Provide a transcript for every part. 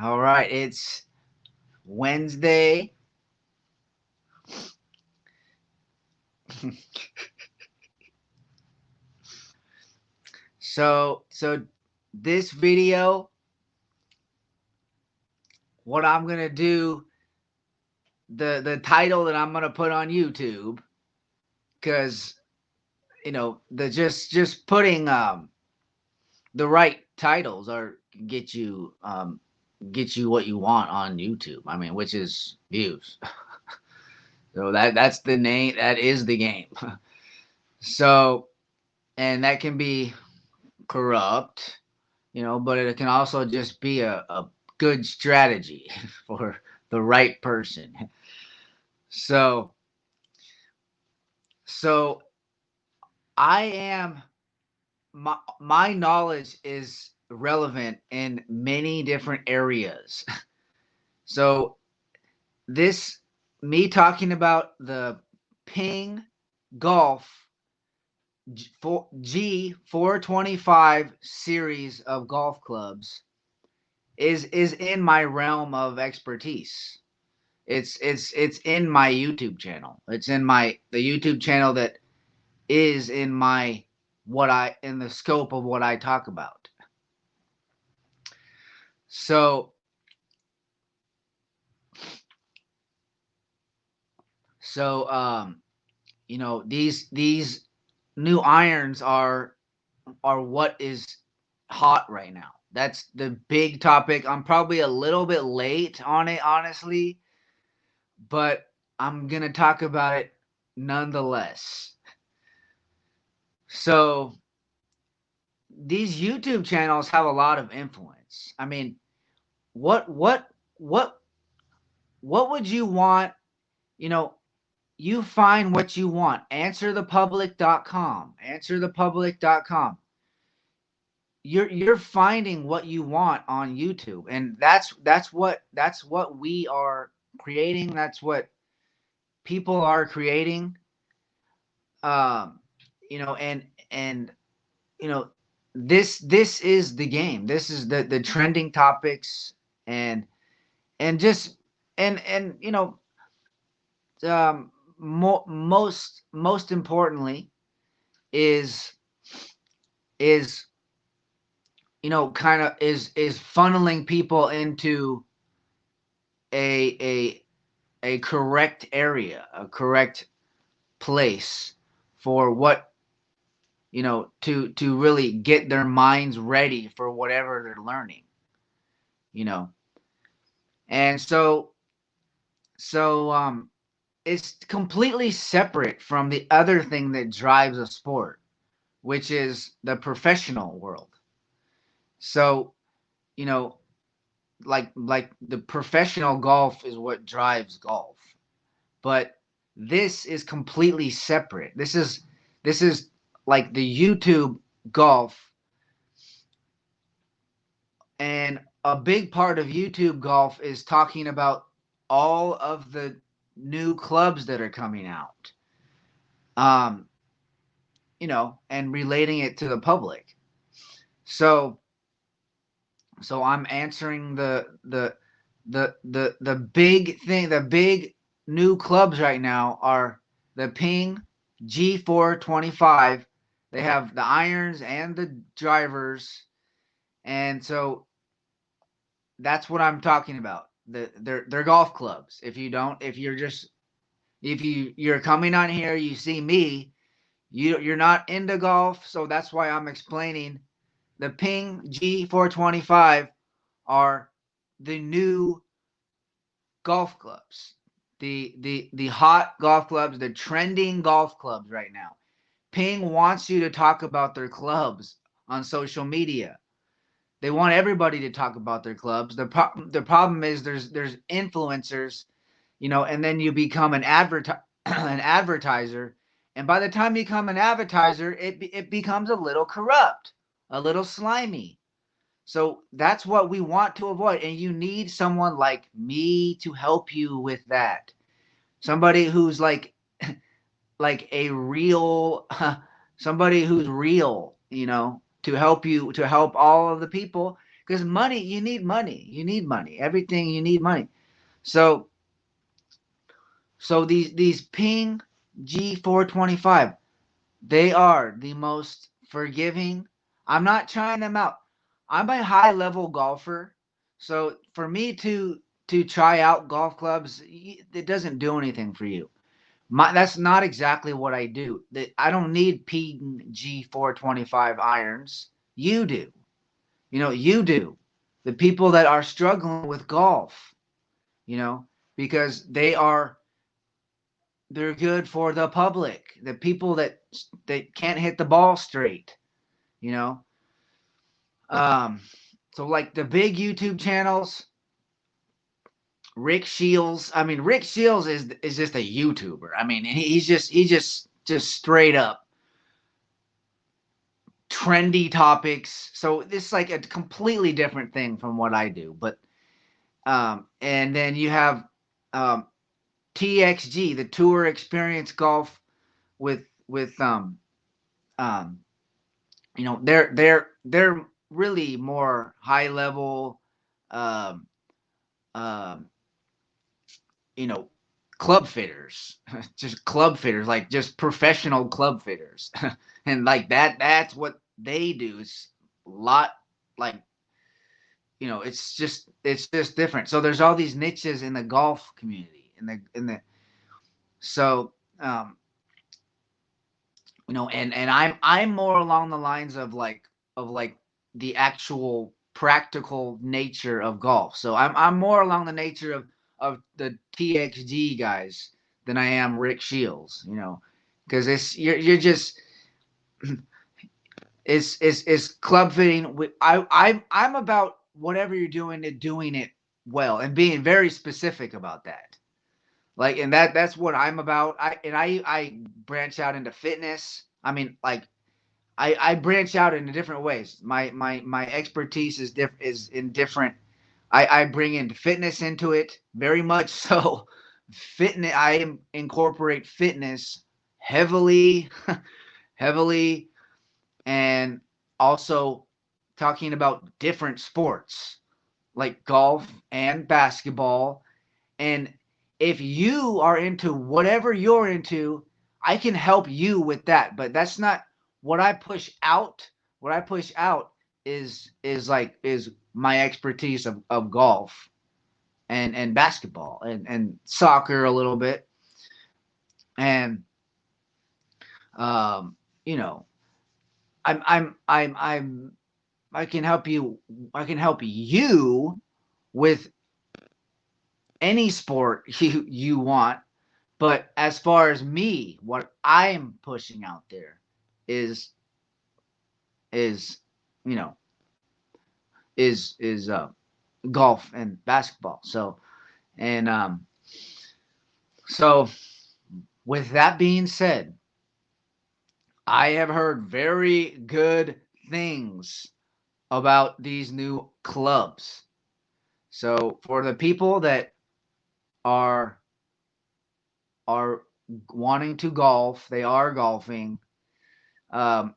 All right, it's Wednesday. So this video, what I'm gonna do, the title that I'm gonna put on YouTube, because the just putting the right titles are get you what you want on YouTube. I mean, which is views. So that's the name. That is the game. So, and that can be corrupt, but it can also just be a good strategy for the right person. So, so I am my knowledge is relevant in many different areas. So this me talking about the ping golf G425 series of golf clubs is in my realm of expertise. It's in my YouTube channel. It's in the YouTube channel that is in my in the scope of what I talk about. So so these new irons are what is hot right now. That's the big topic. I'm probably a little bit late on it, honestly, but I'm going to talk about it nonetheless. So, these YouTube channels have a lot of influence. I mean, what what what what would you want, you know, you find what you want. Answerthepublic.com. Answerthepublic.com. You're finding what you want on YouTube, and that's what we are creating. That's what people are creating. Um, and you know this is the game. This is the trending topics, and just and most importantly is is kind of is funneling people into a a a correct area, a correct place for what to really get their minds ready for whatever they're learning, you know. And so it's completely separate from the other thing that drives a sport, which is the professional world. So, you know, like the professional golf is what drives golf. But this is completely separate. This is like the YouTube golf, and a big part of YouTube golf is talking about all of the new clubs that are coming out. Um, and relating it to the public. So so I'm answering the big thing. The big new clubs right now are the Ping G425. They have the irons and the drivers, and so that's what I'm talking about. They're golf clubs. If you're coming on here, you see me, you're not into golf, so that's why I'm explaining. The Ping G425 are the new golf clubs, the hot golf clubs, the trending golf clubs right now. Ping wants you to talk about their clubs on social media. They want everybody to talk about their clubs. The problem is there's influencers, and then you become an an advertiser, and by the time you become an advertiser, it becomes a little corrupt, a little slimy. So that's what we want to avoid. And you need someone like me to help you with that. Somebody who's like a real somebody who's real, to help all of the people, because money, you need money. You need money. Everything you need money. So these Ping G425, they are the most forgiving. I'm not trying them out. I'm a high level golfer, so for me to try out golf clubs, it doesn't do anything for you. That's not exactly what I do. I don't need Ping G425 irons. You do. You do. The people that are struggling with golf, because they're good for the public, the people that can't hit the ball straight, you know. Um, so like the big YouTube channels, Rick Shields. I mean, Rick Shields is just a YouTuber. I mean, he's just straight up trendy topics. So this is like a completely different thing from what I do. But and then you have TXG, the Tour Experience Golf with they're really more high level, um, um, you know, club fitters, just club fitters, like just professional club fitters, and like that's what they do. It's a lot like it's just different. So there's all these niches in the golf community, in the so and I'm more along the lines of like the actual practical nature of golf. So I'm more along the nature of the TXG guys than I am Rick Shields, because you're just it's club fitting. I'm about whatever you're doing and doing it well and being very specific about that. Like, and that's what I'm about. I branch out into fitness. I mean, like I branch out in different ways. My expertise is in different. I bring in fitness into it very much so. Fitness. Incorporate fitness heavily, heavily, and also talking about different sports like golf and basketball. And if you are into whatever you're into, I can help you with that. But that's not what I push out. What I push out is my expertise of golf and basketball and soccer a little bit. And um, you know, I'm I can help you. I can help you with any sport you want. But as far as me, what I'm pushing out there is is you know is golf and basketball. And so with that being said, I have heard very good things about these new clubs. So for the people that are are wanting to golf, they are golfing, um,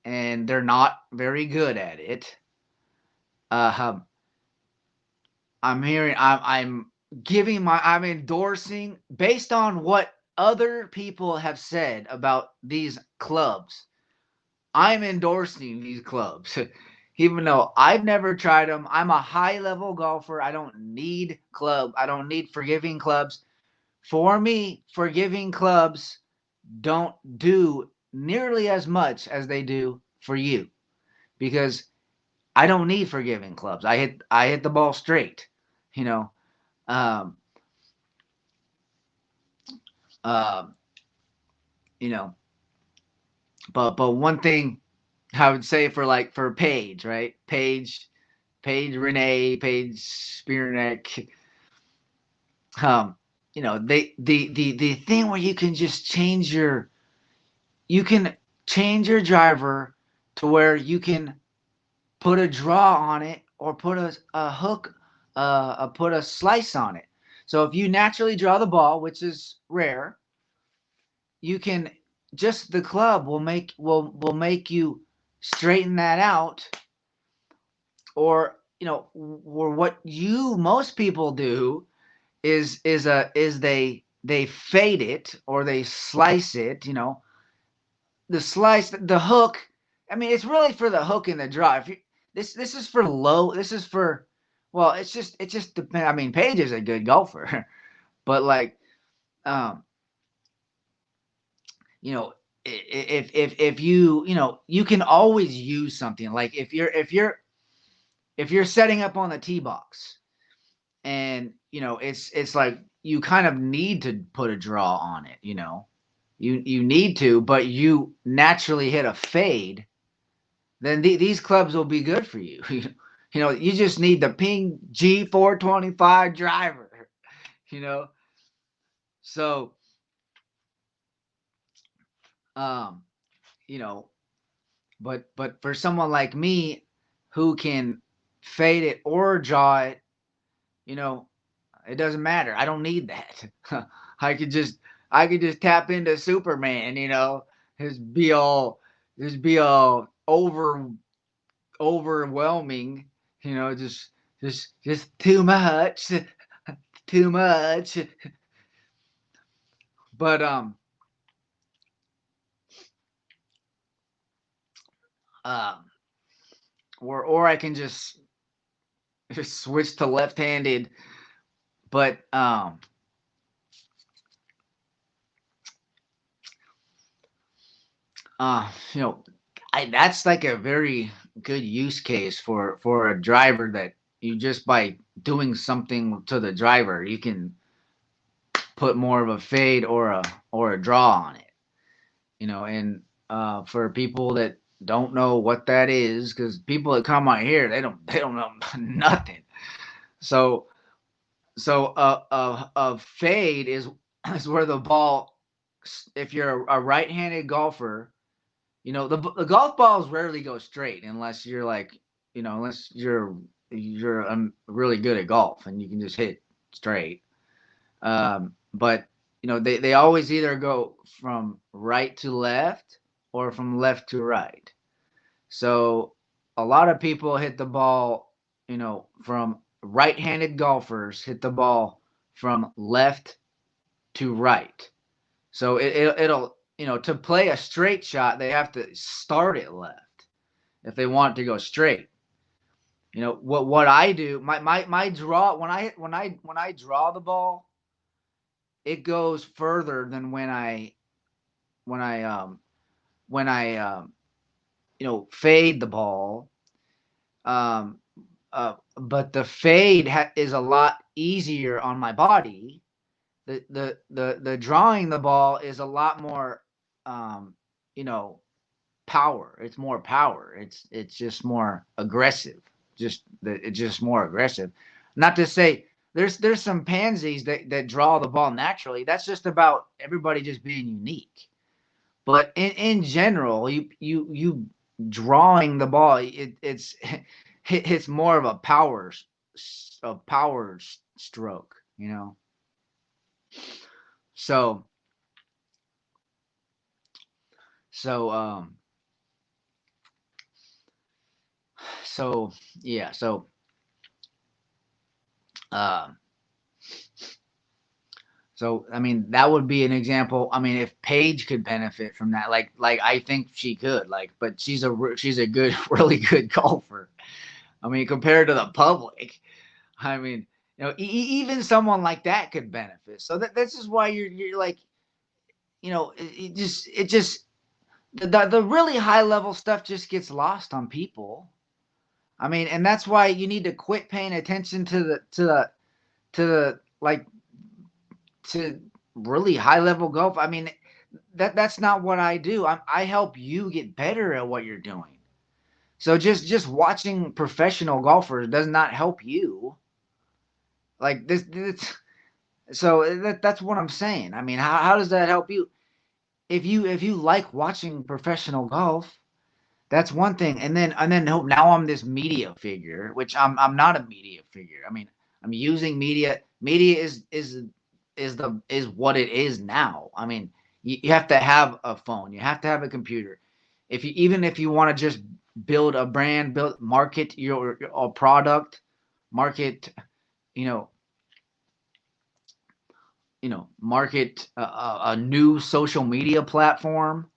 and they're not very good at it. Um, I'm I'm endorsing based on what other people have said about these clubs. I'm endorsing these clubs. Even though I've never tried them, I'm a high level golfer. I don't need forgiving clubs. For me, forgiving clubs don't do nearly as much as they do for you, because I don't need forgiving clubs. I hit the ball straight, you know. Um, um, you know, but one thing I would say for Paige, right? Paige Renee, Paige Spearneck. Um, the thing where you can change your driver to where you can put a draw on it or put a hook, put a slice on it. So if you naturally draw the ball, which is rare, you can just the club will make you straighten that out or or what most people do is they fade it or they slice it. The hook. I mean, it's really for the hook and the draw. This is for low. This is for, well, it just depends. I mean, Paige is a good golfer, but like, um, you know, if you can always use something like if you're setting up on the tee box and it's like you kind of need to put a draw on it. You need to, but you naturally hit a fade, then these clubs will be good for you. You just need the Ping G425 driver. You know, so um, you know, but for someone like me who can fade it or draw it, you know, it doesn't matter. I don't need that. I could just I could just tap into Superman. Just be all just be all overwhelming. Just too much, too much. But um, or I can just switch to left-handed. But you know, that's like a very good use case for a driver that you just by doing something to the driver, you can put more of a fade or a draw on it. And for people that don't know what that is, because people that come out here, they don't know nothing. So a fade is where the ball, if you're a right-handed golfer, the golf balls rarely go straight unless you're like, unless you're really good at golf and you can just hit straight. But they always either go from right to left or from left to right. So a lot of people hit the ball, from right-handed golfers hit the ball from left to right. So it'll, to play a straight shot, they have to start it left if they want to go straight. What I do, my draw, when I draw the ball, it goes further than when I when I fade the ball. Um, but the fade is a lot easier on my body. The drawing the ball is a lot more, um, you know, power. It's more power. It's just more aggressive. It's just more aggressive. Not to say there's some pansies that draw the ball naturally. That's just about everybody just being unique. But in general, you drawing the ball, it's more of a power stroke. So so so yeah um so I mean that would be an example. I mean, if Paige could benefit from that, like I think she could, but she's a good really good golfer. I mean, compared to the public, I mean, even someone like that could benefit. So this is why you're like, it just the really high level stuff just gets lost on people. I mean, and that's why you need to quit paying attention to the like to really high level golf. I mean, that's not what I do. I help you get better at what you're doing. So just watching professional golfers does not help you. Like this so that's what I'm saying. I mean, how does that help you? If you like watching professional golf, that's one thing. And then now I'm this media figure, which I'm not a media figure. I mean, I'm using media. Media is what it is now. I mean, you have to have a phone, you have to have a computer. If you want to just build a brand, build market your product, market, you know, market a new social media platform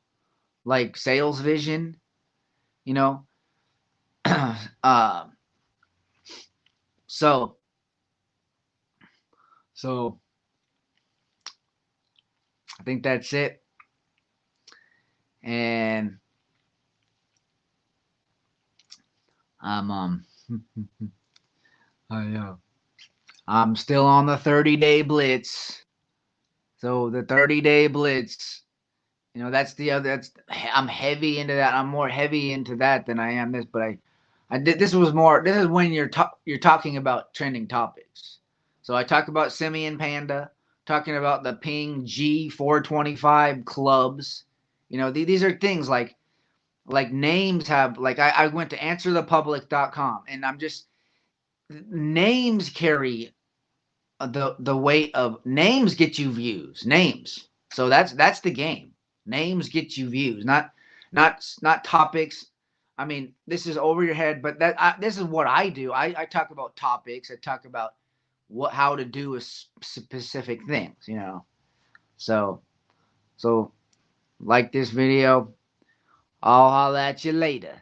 like Sales Vision, you know. uh, so so I think that's it, and I'm I I'm still on the 30-day blitz. So the 30-day blitz, that's the other. That's I'm heavy into that. I'm more heavy into that than I am this. But I did. This was more. This is when you're talking about trending topics. So I talk about Simian Panda, talking about the Ping G425 clubs. These are things like names have like I went to answerthepublic.com, and I'm just names carry the weight of names get you views. Names. So that's the game. Names get you views, not topics. I mean, this is over your head, but this is what I do. I talk about topics. I talk about how to do a specific things. So like this video. I'll holler at you later.